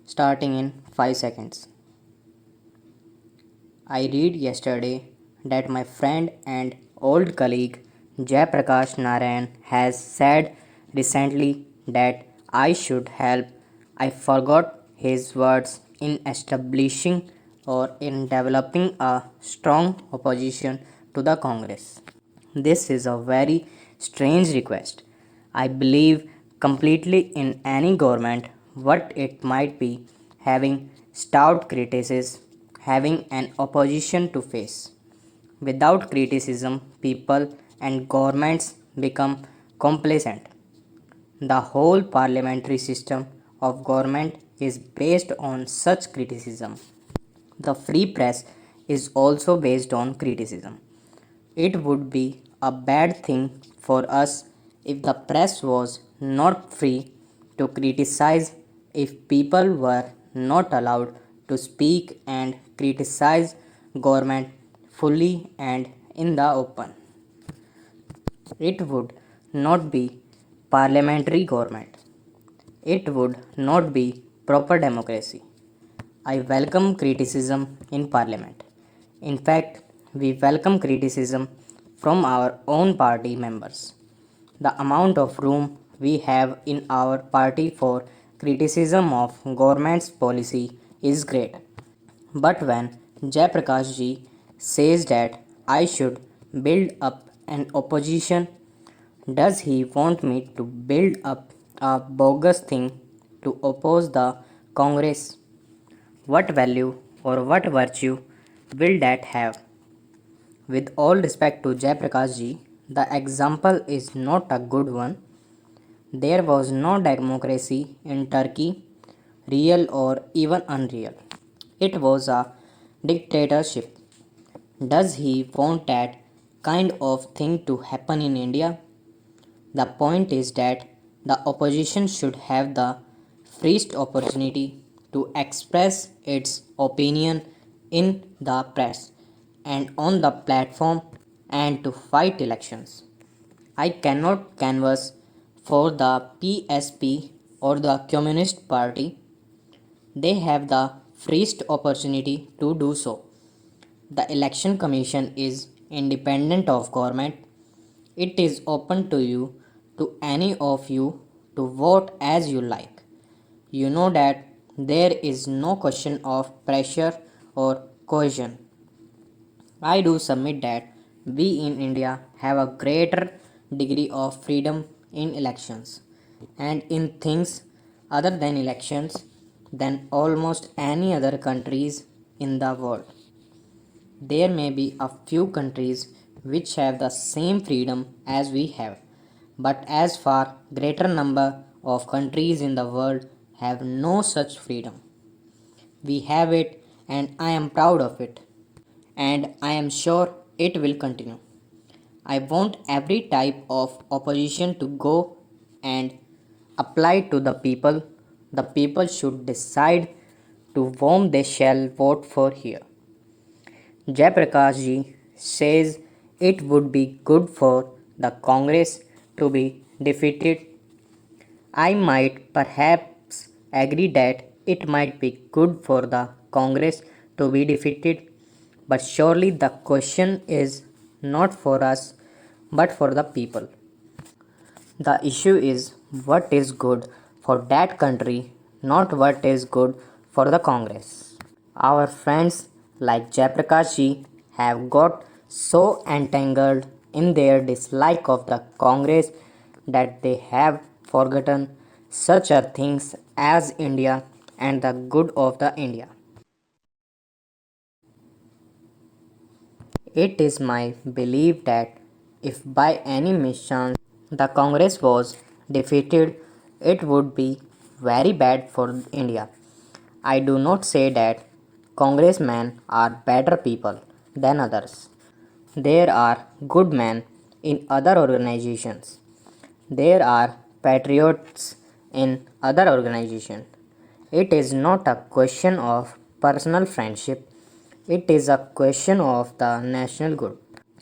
starting in 5 seconds. I read yesterday that my friend and old colleague Jayaprakash Narayan has said recently that I should help. I forgot his words in establishing or in developing a strong opposition to the Congress. This is a very strange request. I believe completely in any government what it might be having stout criticism, having an opposition to face. Without criticism, people and governments become complacent. The whole parliamentary system of government is based on such criticism. The free press is also based on criticism. It would be a bad thing for us if the press was not free to criticize, if people were not allowed to speak and criticize government fully and in the open. It would not be parliamentary government. It would not be proper democracy. I welcome criticism in Parliament. In fact, we welcome criticism from our own party members. The amount of room we have in our party for criticism of government's policy is great. But when Jayaprakash ji says that I should build up an opposition, does he want me to build up a bogus thing to oppose the Congress? What value or what virtue will that have? With all respect to Jayaprakash ji, the example is not a good one. There was no democracy in Turkey, real or even unreal. It was a dictatorship. Does he want that kind of thing to happen in India? The point is that the opposition should have the freest opportunity to express its opinion in the press and on the platform and to fight elections. I cannot canvass for the PSP or the Communist Party. They have the freest opportunity to do so. The election commission is independent of government. It is open to you, to any of you, to vote as you like. You know that there is no question of pressure or coercion. I do submit that we in India have a greater degree of freedom in elections and in things other than elections than almost any other countries in the world. There may be a few countries which have the same freedom as we have, but as far greater number of countries in the world have no such freedom. We have it and I am proud of it and I am sure it will continue. I want every type of opposition to go and apply to the people. The people should decide to whom they shall vote for here. Jayaprakash ji says it would be good for the Congress to be defeated. I might perhaps agree that it might be good for the Congress to be defeated, but surely the question is not for us but for the people. The issue is what is good for that country, not what is good for the Congress. Our friends like Jayaprakash ji have got so entangled in their dislike of the Congress that they have forgotten such a things as India and the good of the India. It is my belief that if by any mischance the Congress was defeated, it would be very bad for India. I do not say that congressmen are better people than others. There are good men in other organizations. There are patriots in other organizations. It is not a question of personal friendship, it is a question of the national good.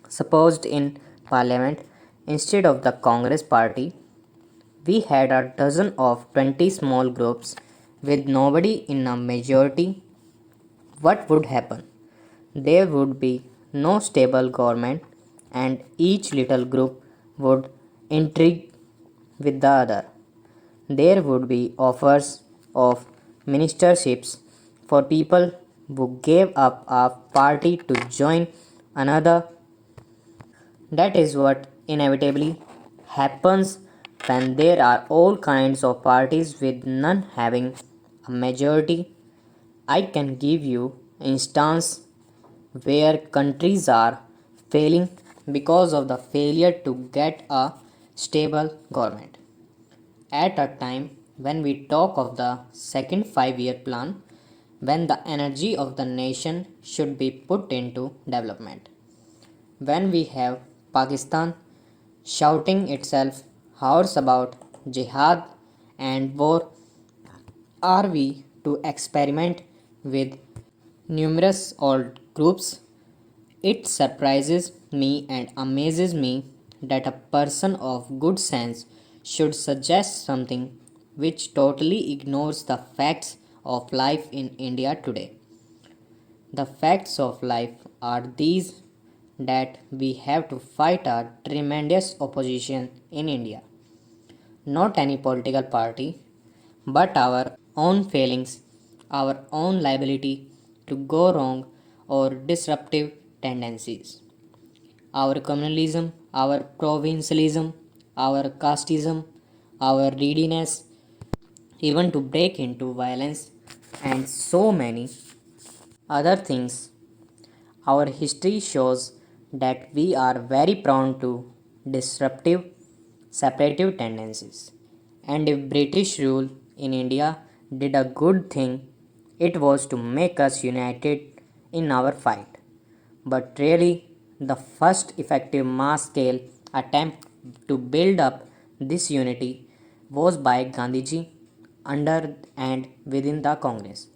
Supposed in Parliament, instead of the Congress party, we had a dozen of 20 small groups With nobody in a majority, what would happen? There would be no stable government, and each little group would intrigue with the other. There would be offers of ministerships for people who gave up a party to join another. That is what inevitably happens when there are all kinds of parties with none having a majority. I can give you instances where countries are failing because of the failure to get a stable government. At a time when we talk of the second 5 year plan, when the energy of the nation should be put into development, when we have Pakistan shouting itself hoarse about jihad and war, are we to experiment with numerous old groups? It surprises me and amazes me that a person of good sense should suggest something which totally ignores the facts of life in India today. The facts of life are these, that we have to fight a tremendous opposition in India. Not any political party, but our own failings, our own liability to go wrong or disruptive tendencies. Our communalism, our provincialism, our casteism, our readiness, even to break into violence, and so many other things. Our history shows that we are very prone to disruptive, separative tendencies. And if British rule in India did a good thing, it was to make us united in our fight. But really, the first effective mass scale attempt to build up this unity was by Gandhiji under and within the Congress.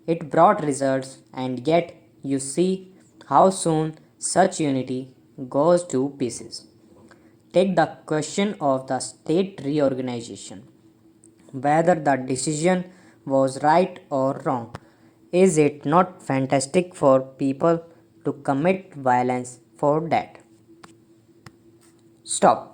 It brought results, and yet you see how soon such unity goes to pieces. Take the question of the state reorganization, whether the decision was right or wrong. Is it not fantastic for people to commit violence for that? Stop.